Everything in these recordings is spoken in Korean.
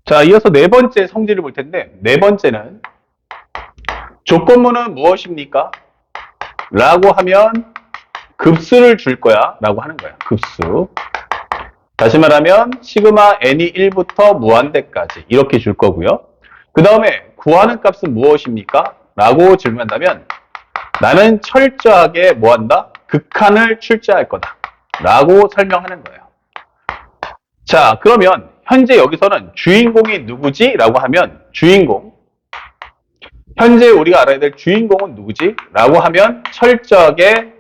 자, 이어서 네 번째 성질을 볼 텐데, 네 번째는 조건문은 무엇입니까? 라고 하면 급수를 줄 거야 라고 하는 거야. 급수. 다시 말하면 시그마 n이 1부터 무한대까지 이렇게 줄 거고요. 그 다음에 구하는 값은 무엇입니까? 라고 질문한다면 나는 철저하게 뭐한다? 극한을 출제할 거다 라고 설명하는 거예요. 자, 그러면 현재 여기서는 주인공이 누구지? 라고 하면 주인공, 현재 우리가 알아야 될 주인공은 누구지? 라고 하면 철저하게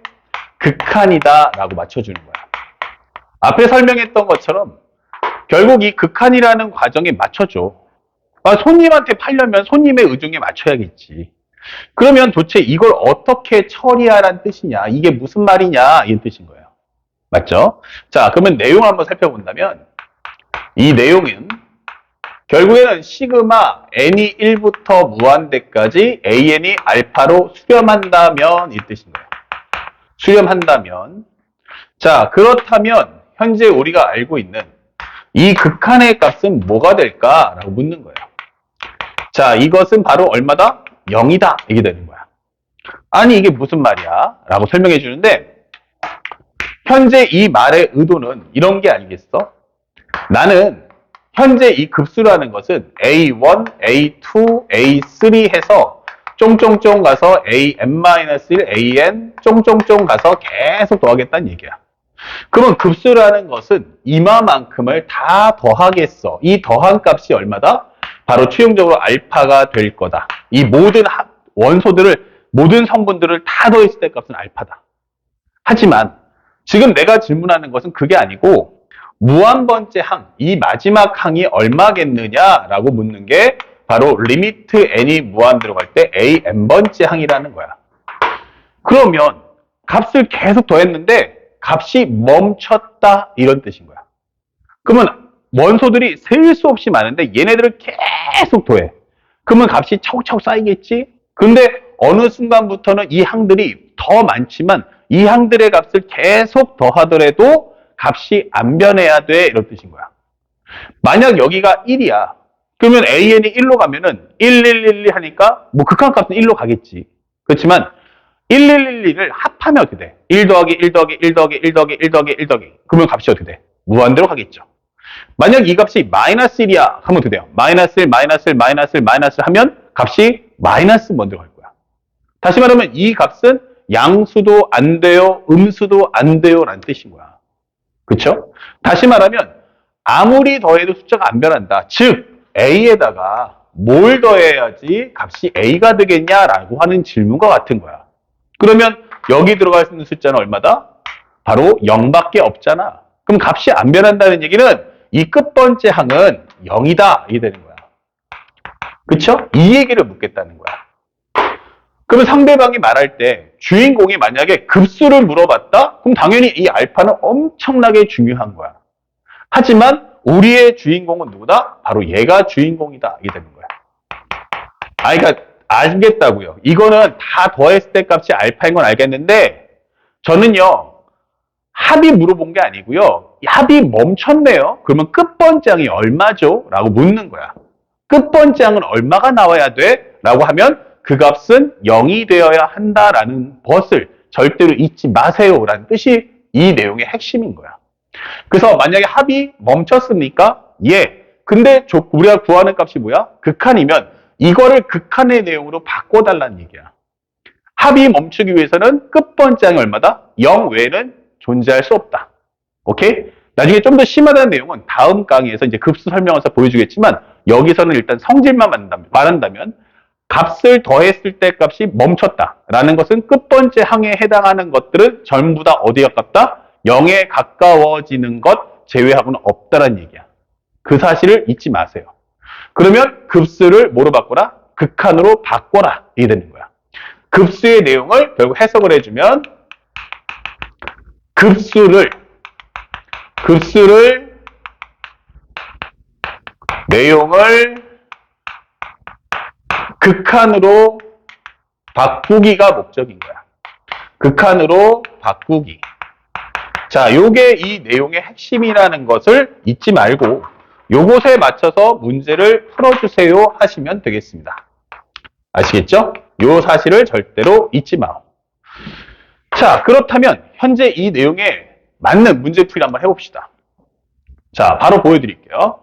극한이다 라고 맞춰주는 거야. 앞에 설명했던 것처럼 결국 이 극한이라는 과정에 맞춰줘. 손님한테 팔려면 손님의 의중에 맞춰야겠지. 그러면 도대체 이걸 어떻게 처리하라는 뜻이냐, 이게 무슨 말이냐 이런 뜻인 거예요. 맞죠? 자, 그러면 내용을 한번 살펴본다면 이 내용은 결국에는 시그마 n이 1부터 무한대까지 an이 알파로 수렴한다면 이 뜻인 거예요. 수렴한다면. 자, 그렇다면 현재 우리가 알고 있는 이 극한의 값은 뭐가 될까라고 묻는 거예요. 자, 이것은 바로 얼마다? 0이다. 이게 되는 거야. 아니, 이게 무슨 말이야? 라고 설명해 주는데, 현재 이 말의 의도는 이런 게 아니겠어? 나는 현재 이 급수라는 것은 A1, A2, A3 해서 쫑쫑쫑 가서 AN-1, AN, 쫑쫑쫑 가서 계속 더하겠다는 얘기야. 그러면 급수라는 것은 이마만큼을 다 더하겠어. 이 더한 값이 얼마다? 바로 최종적으로 알파가 될 거다. 이 모든 원소들을, 모든 성분들을 다 더했을 때 값은 알파다. 하지만 지금 내가 질문하는 것은 그게 아니고 무한번째 항, 이 마지막 항이 얼마겠느냐라고 묻는 게 바로 리미트 n이 무한대로 갈 때 AN번째 항이라는 거야. 그러면 값을 계속 더했는데 값이 멈췄다 이런 뜻인 거야. 그러면 원소들이 셀 수 없이 많은데 얘네들을 계속 더해. 그러면 값이 차곡차곡 쌓이겠지? 근데 어느 순간부터는 이 항들이 더 많지만 이 항들의 값을 계속 더하더라도 값이 안 변해야 돼 이런 뜻인 거야. 만약 여기가 1이야. 그러면 AN이 1로 가면은 1111 하니까 뭐 극한값은 1로 가겠지. 그렇지만 1111을 합하면 어떻게 돼? 1 더하기 1 더하기 1 더하기 1 더하기 1 더하기 1 더하기. 그러면 값이 어떻게 돼? 무한대로 가겠죠. 만약 이 값이 마이너스 1이야 하면 어떻게 돼요? 마이너스 1, 마이너스 1, 마이너스 1, 마이너스 하면 값이 마이너스 먼저 갈 거야. 다시 말하면 이 값은 양수도 안 돼요, 음수도 안 돼요 라는 뜻인 거야. 그렇죠? 다시 말하면 아무리 더해도 숫자가 안 변한다. 즉 A에다가 뭘 더해야지 값이 A가 되겠냐라고 하는 질문과 같은 거야. 그러면 여기 들어갈 수 있는 숫자는 얼마다? 바로 0밖에 없잖아. 그럼 값이 안 변한다는 얘기는 이 끝번째 항은 0이다. 이게 되는 거야. 그쵸? 이 얘기를 묻겠다는 거야. 그러면 상대방이 말할 때 주인공이 만약에 급수를 물어봤다? 그럼 당연히 이 알파는 엄청나게 중요한 거야. 하지만 우리의 주인공은 누구다? 바로 얘가 주인공이다. 이게 되는 거야. 그러니까 알겠다고요. 이거는 다 더했을 때 값이 알파인 건 알겠는데 저는요. 합이 물어본 게 아니고요. 합이 멈췄네요. 그러면 끝번째항이 얼마죠? 라고 묻는 거야. 끝번째항은 얼마가 나와야 돼? 라고 하면 그 값은 0이 되어야 한다라는 것을 절대로 잊지 마세요. 라는 뜻이 이 내용의 핵심인 거야. 그래서 만약에 합이 멈췄습니까? 예. 근데 우리가 구하는 값이 뭐야? 극한이면 이거를 극한의 내용으로 바꿔달라는 얘기야. 합이 멈추기 위해서는 끝번째항이 얼마다? 0 외에는 존재할 수 없다. 오케이? 나중에 좀 더 심하다는 내용은 다음 강의에서 이제 급수 설명해서 보여주겠지만 여기서는 일단 성질만 말한다면 값을 더했을 때 값이 멈췄다라는 것은 끝번째 항에 해당하는 것들은 전부 다 어디에 가깝다? 0에 가까워지는 것 제외하고는 없다는 얘기야. 그 사실을 잊지 마세요. 그러면 급수를 뭐로 바꿔라? 극한으로 바꿔라. 이게 되는 거야. 급수의 내용을 결국 해석을 해주면 급수를 내용을 극한으로 바꾸기가 목적인 거야. 극한으로 바꾸기. 자, 요게 이 내용의 핵심이라는 것을 잊지 말고 요것에 맞춰서 문제를 풀어주세요 하시면 되겠습니다. 아시겠죠? 요 사실을 절대로 잊지 마. 자, 그렇다면 현재 이 내용에 맞는 문제풀이를 한번 해봅시다. 자, 바로 보여드릴게요.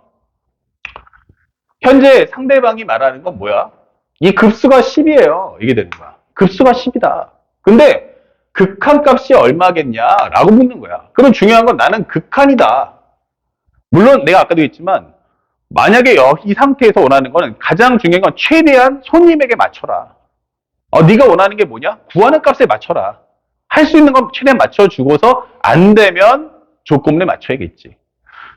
현재 상대방이 말하는 건 뭐야? 이 급수가 10이에요. 이게 되는 거야. 급수가 10이다. 근데 극한값이 얼마겠냐라고 묻는 거야. 그럼 중요한 건 나는 극한이다. 물론 내가 아까도 했지만 만약에 이 상태에서 원하는 거는 가장 중요한 건 최대한 손님에게 맞춰라. 네가 원하는 게 뭐냐? 구하는 값에 맞춰라. 할 수 있는 건 최대한 맞춰주고서 안 되면 조건에 맞춰야겠지.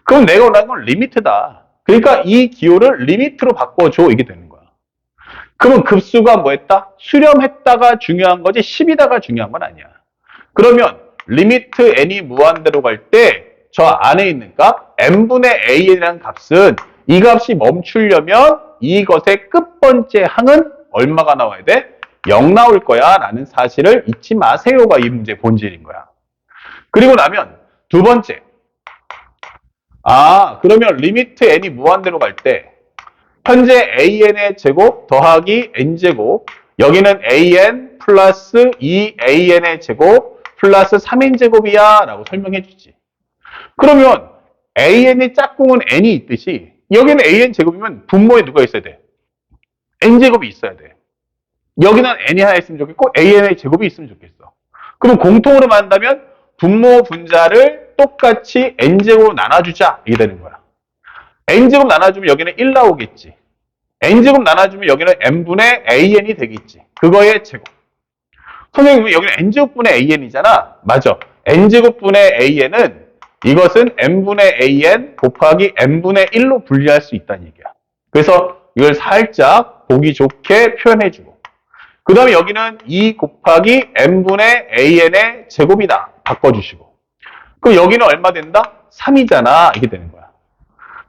그럼 내가 원하는 건 리미트다. 그러니까 이 기호를 리미트로 바꿔줘. 이게 되는 거야. 그러면 급수가 뭐였다? 수렴했다가 중요한 거지 10이다가 중요한 건 아니야. 그러면 리미트 n이 무한대로 갈 때 저 안에 있는 값 n분의 an이라는 값은 이 값이 멈추려면 이것의 끝번째 항은 얼마가 나와야 돼? 0 나올 거야 라는 사실을 잊지 마세요가 이 문제의 본질인 거야. 그리고 나면 두 번째, 그러면 리미트 n이 무한대로 갈 때 현재 an의 제곱 더하기 n제곱, 여기는 an 플러스 2an의 제곱 플러스 3n 제곱이야 라고 설명해 주지. 그러면 an의 짝꿍은 n이 있듯이 여기는 an 제곱이면 분모에 누가 있어야 돼? n 제곱이 있어야 돼. 여기는 n이 하나 있으면 좋겠고 an의 제곱이 있으면 좋겠어. 그럼 공통으로 만든다면 분모 분자를 똑같이 n제곱으로 나눠주자 이게 되는 거야. n제곱 나눠주면 여기는 1 나오겠지. n제곱 나눠주면 여기는 n분의 an이 되겠지. 그거의 제곱. 선생님 여기는 n제곱분의 an이잖아. 맞아. n제곱분의 an은 이것은 n분의 an 곱하기 n분의 1로 분리할 수 있다는 얘기야. 그래서 이걸 살짝 보기 좋게 표현해주고, 그 다음에 여기는 2 곱하기 n분의 an의 제곱이다. 바꿔주시고. 그럼 여기는 얼마 된다? 3이잖아. 이게 되는 거야.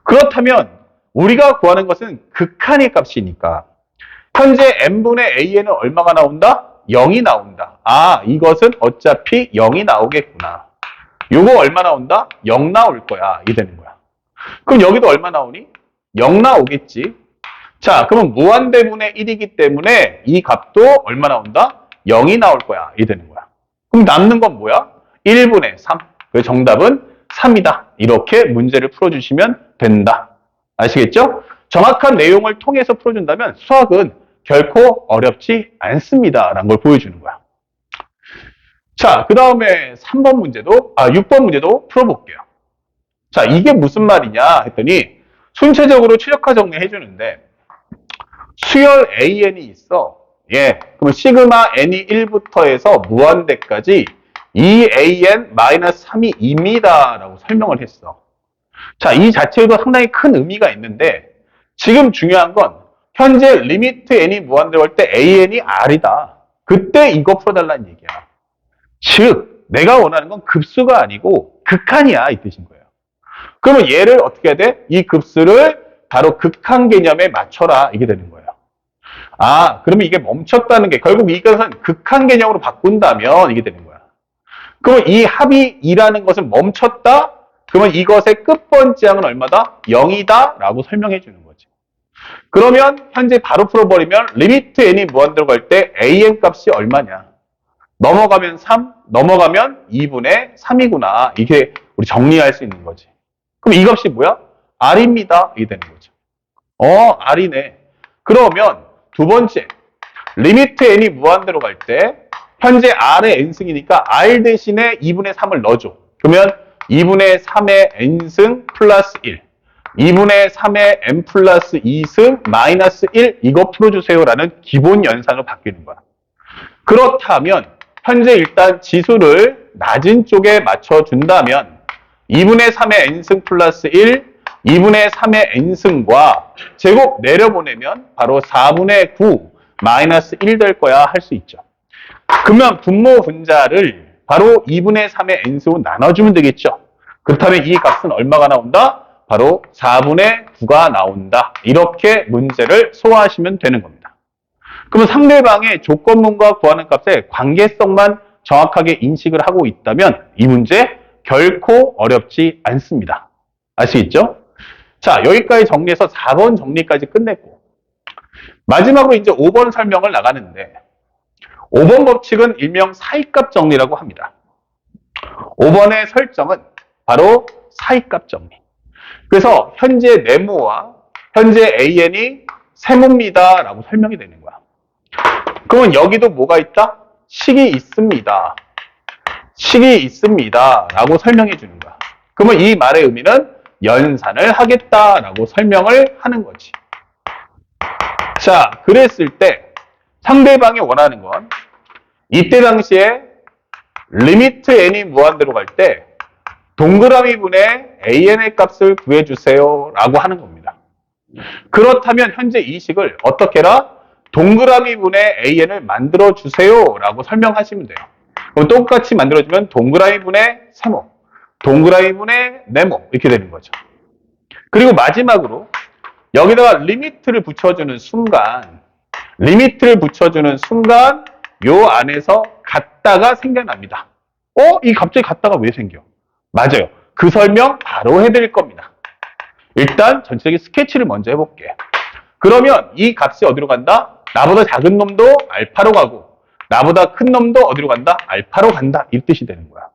그렇다면 우리가 구하는 것은 극한의 값이니까 현재 n분의 an은 얼마가 나온다? 0이 나온다. 이것은 어차피 0이 나오겠구나. 요거 얼마 나온다? 0 나올 거야. 이게 되는 거야. 그럼 여기도 얼마 나오니? 0 나오겠지. 자, 그러면 무한대분의 1이기 때문에 이 값도 얼마 나온다? 0이 나올 거야. 이게 되는 거야. 그럼 남는 건 뭐야? 1분의 3. 그래서 정답은 3이다. 이렇게 문제를 풀어주시면 된다. 아시겠죠? 정확한 내용을 통해서 풀어준다면 수학은 결코 어렵지 않습니다. 라는 걸 보여주는 거야. 자, 그 다음에 3번 문제도, 6번 문제도 풀어볼게요. 자, 이게 무슨 말이냐 했더니 순차적으로 최적화 정리해 주는데 수열 AN이 있어. 그러면 시그마 N이 1부터 해서 무한대까지 2AN-3이 2입니다. 라고 설명을 했어. 자, 이 자체에도 상당히 큰 의미가 있는데 지금 중요한 건 현재 리미트 N이 무한대로 할 때 AN이 R이다. 그때 이거 풀어달라는 얘기야. 즉, 내가 원하는 건 급수가 아니고 극한이야. 이 뜻인 거예요. 그러면 얘를 어떻게 해야 돼? 이 급수를 바로 극한 개념에 맞춰라. 이게 되는 거예요. 그러면 이게 멈췄다는 게 결국 이것은 극한 개념으로 바꾼다면 이게 되는 거야. 그러면 이 합이 2라는 것은 멈췄다? 그러면 이것의 끝번째 항은 얼마다? 0이다 라고 설명해 주는 거지. 그러면 현재 바로 풀어버리면 리미트 n이 무한대로 갈 때 an 값이 얼마냐? 넘어가면 3, 넘어가면 2분의 3이구나. 이게 우리 정리할 수 있는 거지. 그럼 이 값이 뭐야? R입니다. 이게 되는 거죠. R이네. 그러면 두 번째, 리미트 n이 무한대로 갈 때 현재 R의 n승이니까 R 대신에 2분의 3을 넣어줘. 그러면 2분의 3의 n승 플러스 1, 2분의 3의 n 플러스 2승 마이너스 1 이거 풀어주세요라는 기본 연산으로 바뀌는 거야. 그렇다면 현재 일단 지수를 낮은 쪽에 맞춰준다면 2분의 3의 n승 플러스 1, 2분의 3의 n승과 제곱 내려보내면 바로 4분의 9 마이너스 1 될 거야 할 수 있죠. 그러면 분모 분자를 바로 2분의 3의 n승으로 나눠주면 되겠죠. 그렇다면 이 값은 얼마가 나온다? 바로 4분의 9가 나온다. 이렇게 문제를 소화하시면 되는 겁니다. 그러면 상대방의 조건문과 구하는 값의 관계성만 정확하게 인식을 하고 있다면 이 문제 결코 어렵지 않습니다. 아시겠죠? 자, 여기까지 정리해서 4번 정리까지 끝냈고, 마지막으로 이제 5번 설명을 나가는데, 5번 법칙은 일명 사이값 정리라고 합니다. 5번의 설정은 바로 사이값 정리. 그래서 현재 네모와 현재 AN이 세모입니다 라고 설명이 되는 거야. 그러면 여기도 뭐가 있다? 식이 있습니다. 식이 있습니다 라고 설명해 주는 거야. 그러면 이 말의 의미는 연산을 하겠다라고 설명을 하는 거지. 자, 그랬을 때 상대방이 원하는 건 이때 당시에 리미트 n이 무한대로 갈 때 동그라미 분의 an의 값을 구해주세요 라고 하는 겁니다. 그렇다면 현재 이 식을 어떻게 해라? 동그라미 분의 an을 만들어주세요 라고 설명하시면 돼요. 그럼 똑같이 만들어주면 동그라미 분의 세모, 동그라미 분의 네모 이렇게 되는 거죠. 그리고 마지막으로 여기다가 리미트를 붙여주는 순간 요 안에서 같다가 생겨납니다. 이 갑자기 같다가 왜 생겨? 맞아요. 그 설명 바로 해드릴 겁니다. 일단 전체적인 스케치를 먼저 해볼게. 그러면 이 값이 어디로 간다? 나보다 작은 놈도 알파로 가고 나보다 큰 놈도 어디로 간다? 알파로 간다. 이 뜻이 되는 거야.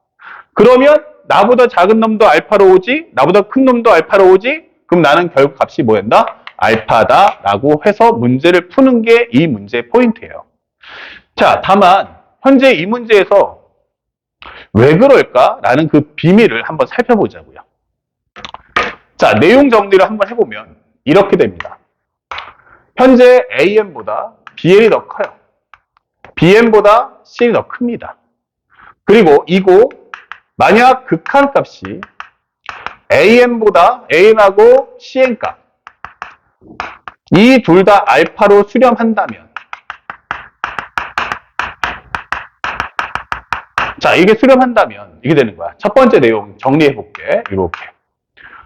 그러면 나보다 작은 놈도 알파로 오지? 나보다 큰 놈도 알파로 오지? 그럼 나는 결국 값이 뭐였나? 알파다 라고 해서 문제를 푸는 게 이 문제의 포인트예요. 자, 다만 현재 이 문제에서 왜 그럴까라는 그 비밀을 한번 살펴보자고요. 자, 내용 정리를 한번 해보면 이렇게 됩니다. 현재 AN보다 BN이 더 커요. BN보다 CN이 더 큽니다. 그리고 이거 만약 극한값이 AN하고 CN 값 이 둘 다 알파로 수렴한다면, 자, 이게 수렴한다면 이게 되는 거야. 첫 번째 내용 정리해 볼게. 이렇게.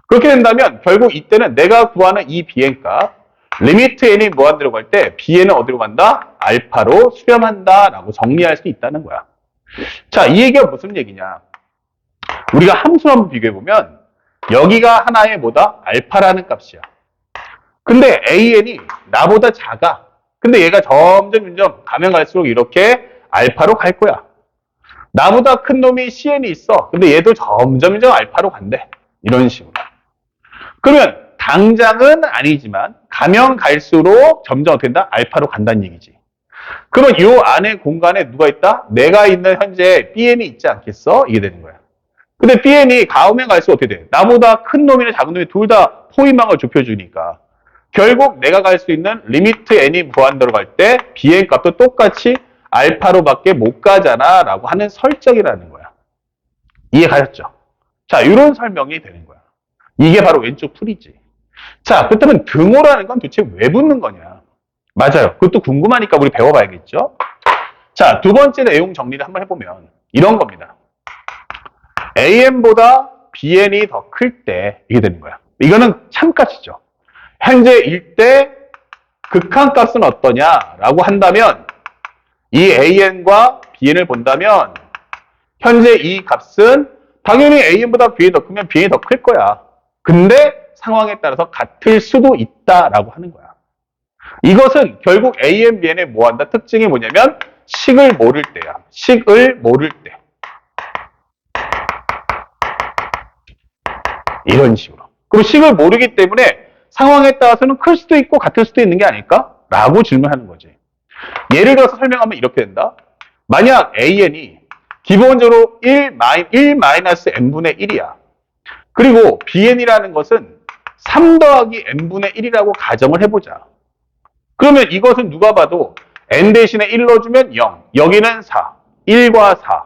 그렇게 된다면 결국 이때는 내가 구하는 이 BN값 리미트 n이 무한대로 갈 때 BN은 어디로 간다? 알파로 수렴한다 라고 정리할 수 있다는 거야. 자, 이 얘기가 무슨 얘기냐? 우리가 함수 한번 비교해 보면 여기가 하나의 뭐다? 알파라는 값이야. 근데 AN이 나보다 작아. 근데 얘가 점점 가면 갈수록 이렇게 알파로 갈 거야. 나보다 큰 놈이 CN이 있어. 근데 얘도 점점 알파로 간대. 이런 식으로. 그러면 당장은 아니지만 가면 갈수록 점점 어떻게 된다? 알파로 간다는 얘기지. 그러면 이 안에 공간에 누가 있다? 내가 있는 현재 BN이 있지 않겠어? 이게 되는 거야. 근데 BN이 가면 갈수록 어떻게 돼? 나보다 큰 놈이나 작은 놈이 둘 다 포위망을 좁혀주니까 결국 내가 갈 수 있는 리미트 n이 무한대로 갈 때 BN 값도 똑같이 알파로밖에 못 가잖아 라고 하는 설정이라는 거야. 이해 가셨죠? 자, 이런 설명이 되는 거야. 이게 바로 왼쪽 풀이지. 자, 그렇다면 등호라는 건 도대체 왜 붙는 거냐? 맞아요. 그것도 궁금하니까 우리 배워봐야겠죠? 자, 두 번째 내용 정리를 한번 해보면 이런 겁니다. AN보다 BN이 더 클 때 이게 되는 거야. 이거는 참값이죠. 현재 일때 극한값은 어떠냐라고 한다면 이 AN과 BN을 본다면 현재 이 값은 당연히 AN보다 BN이 더 크면 BN이 더 클 거야. 근데 상황에 따라서 같을 수도 있다라고 하는 거야. 이것은 결국 AN, BN의 뭐한다? 특징이 뭐냐면 식을 모를 때야. 식을 모를 때. 이런 식으로. 그럼 식을 모르기 때문에 상황에 따라서는 클 수도 있고 같을 수도 있는 게 아닐까? 라고 질문하는 거지. 예를 들어서 설명하면 이렇게 된다. 만약 AN이 기본적으로 1-n분의 1이야. 그리고 BN이라는 것은 3 더하기 n분의 1이라고 가정을 해보자. 그러면 이것은 누가 봐도 n 대신에 1 넣어주면 0, 여기는 4, 1과 4.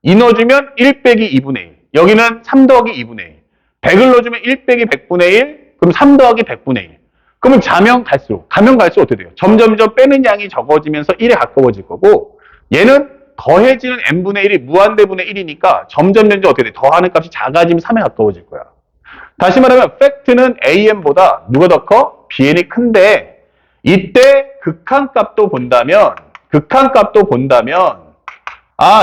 2 넣어주면 1 빼기 2분의 1, 여기는 3 더하기 2분의 1. 100을 넣어주면 1 빼기 100분의 1, 그럼 3 더하기 100분의 1. 그러면 가면 갈수록 어떻게 돼요? 점점점 빼는 양이 적어지면서 1에 가까워질 거고, 얘는 더해지는 n분의 1이 무한대분의 1이니까 점점 어떻게 돼? 더하는 값이 작아지면 3에 가까워질 거야. 다시 말하면 팩트는 AN보다 누가 더 커? BN이 큰데 이때 극한값도 본다면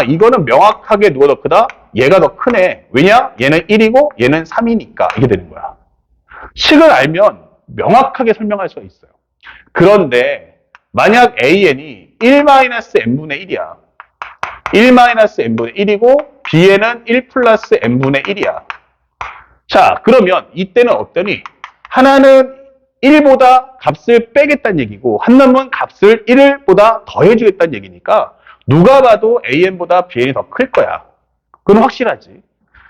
이거는 명확하게 누가 더 크다? 얘가 더 크네. 왜냐? 얘는 1이고 얘는 3이니까 이게 되는 거야. 식을 알면 명확하게 설명할 수가 있어요. 그런데 만약 AN이 1-n분의 1이야. 1-n분의 1이고 B에는 1 플러스 n분의 1이야. 자, 그러면 이때는 어떠니? 하나는 1보다 값을 빼겠다는 얘기고 한 놈은 값을 1보다 더해주겠다는 얘기니까 누가 봐도 AN보다 BN이 더 클 거야. 그건 확실하지.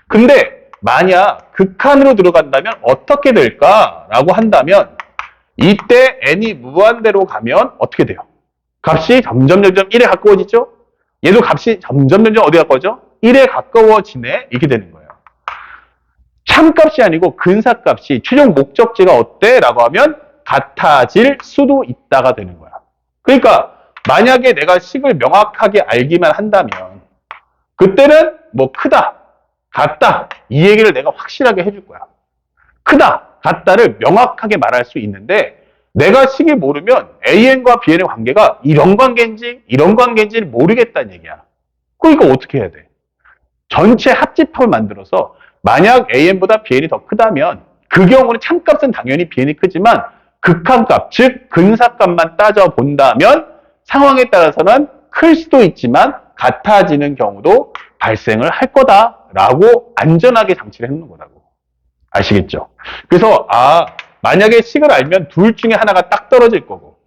근데 만약 극한으로 들어간다면 어떻게 될까라고 한다면 이때 n이 무한대로 가면 어떻게 돼요? 값이 점점 1에 가까워지죠? 얘도 값이 점점 어디에 가까워져? 1에 가까워지네? 이렇게 되는 거예요. 참값이 아니고 근사값이 최종 목적지가 어때? 라고 하면 같아질 수도 있다가 되는 거야. 그러니까 만약에 내가 식을 명확하게 알기만 한다면 그때는 뭐 크다, 같다 이 얘기를 내가 확실하게 해줄 거야. 크다, 같다를 명확하게 말할 수 있는데 내가 식을 모르면 AN과 BN의 관계가 이런 관계인지 이런 관계인지를 모르겠다는 얘기야. 그러니까 어떻게 해야 돼? 전체 합집합을 만들어서 만약 AN보다 BN이 더 크다면 그 경우는 참값은 당연히 BN이 크지만 극한값, 즉 근사값만 따져본다면 상황에 따라서는 클 수도 있지만 같아지는 경우도 발생을 할 거다라고 안전하게 장치를 해놓는 거라고. 아시겠죠? 그래서 만약에 식을 알면 둘 중에 하나가 딱 떨어질 거고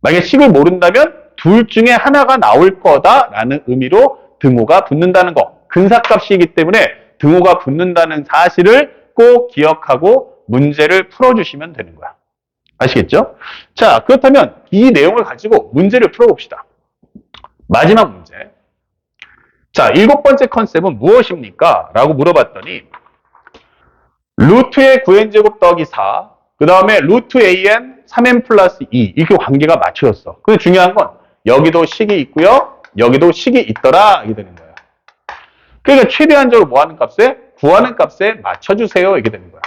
만약에 식을 모른다면 둘 중에 하나가 나올 거다라는 의미로 등호가 붙는다는 거. 근사값이기 때문에 등호가 붙는다는 사실을 꼭 기억하고 문제를 풀어주시면 되는 거야. 아시겠죠? 자, 그렇다면 이 내용을 가지고 문제를 풀어봅시다. 마지막 문제. 자, 7번째 컨셉은 무엇입니까? 라고 물어봤더니 루트의 9n제곱 더하기 4, 그 다음에 루트 an 3n 플러스 2 이렇게 관계가 맞춰졌어. 근데 중요한 건 여기도 식이 있고요. 여기도 식이 있더라 이게 되는 거야. 그러니까 최대한적으로 뭐 하는 값에? 구하는 값에 맞춰주세요 이렇게 되는 거야.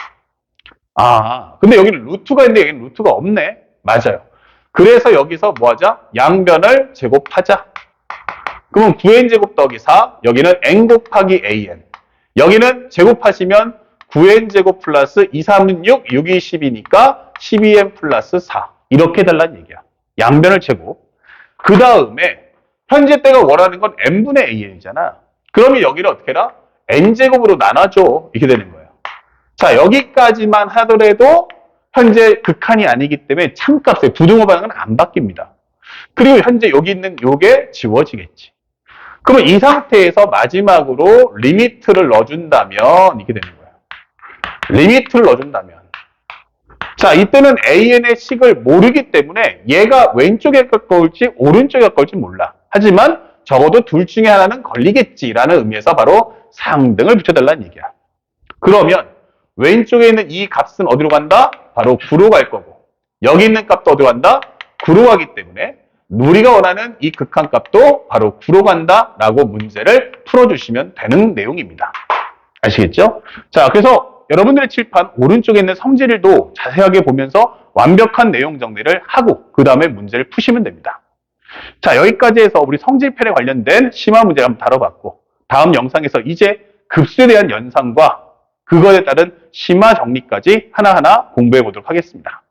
근데 여기는 루트가 있는데 여기는 루트가 없네. 맞아요. 그래서 여기서 뭐 하자? 양변을 제곱하자. 그러면 9n제곱 더하기 4, 여기는 n 곱하기 an. 여기는 제곱하시면 9n제곱 플러스 2, 3은 6, 6이 10이니까 12n 플러스 4. 이렇게 달라는 얘기야. 양변을 제곱. 그 다음에 현재 때가 원하는 건 n분의 an이잖아. 그러면 여기를 어떻게 해라? n제곱으로 나눠줘. 이렇게 되는 거예요. 자, 여기까지만 하더라도 현재 극한이 아니기 때문에 참값의 부등호 방향은 안 바뀝니다. 그리고 현재 여기 있는 요게 지워지겠지. 그러면 이 상태에서 마지막으로 리미트를 넣어준다면 이렇게 되는 거예요. 리미트를 넣어준다면. 자, 이때는 AN의 식을 모르기 때문에 얘가 왼쪽에 가까울지 오른쪽에 가까울지 몰라. 하지만 적어도 둘 중에 하나는 걸리겠지라는 의미에서 바로 상등을 붙여달라는 얘기야. 그러면 왼쪽에 있는 이 값은 어디로 간다? 바로 9로 갈 거고 여기 있는 값도 어디로 간다? 9로 가기 때문에 우리가 원하는 이 극한값도 바로 9로 간다라고 문제를 풀어주시면 되는 내용입니다. 아시겠죠? 자, 그래서 여러분들의 칠판 오른쪽에 있는 성질일도 자세하게 보면서 완벽한 내용 정리를 하고 그 다음에 문제를 푸시면 됩니다. 자, 여기까지 해서 우리 성질편에 관련된 심화 문제를 한번 다뤄봤고 다음 영상에서 이제 급수에 대한 연산과 그거에 따른 심화 정리까지 하나하나 공부해 보도록 하겠습니다.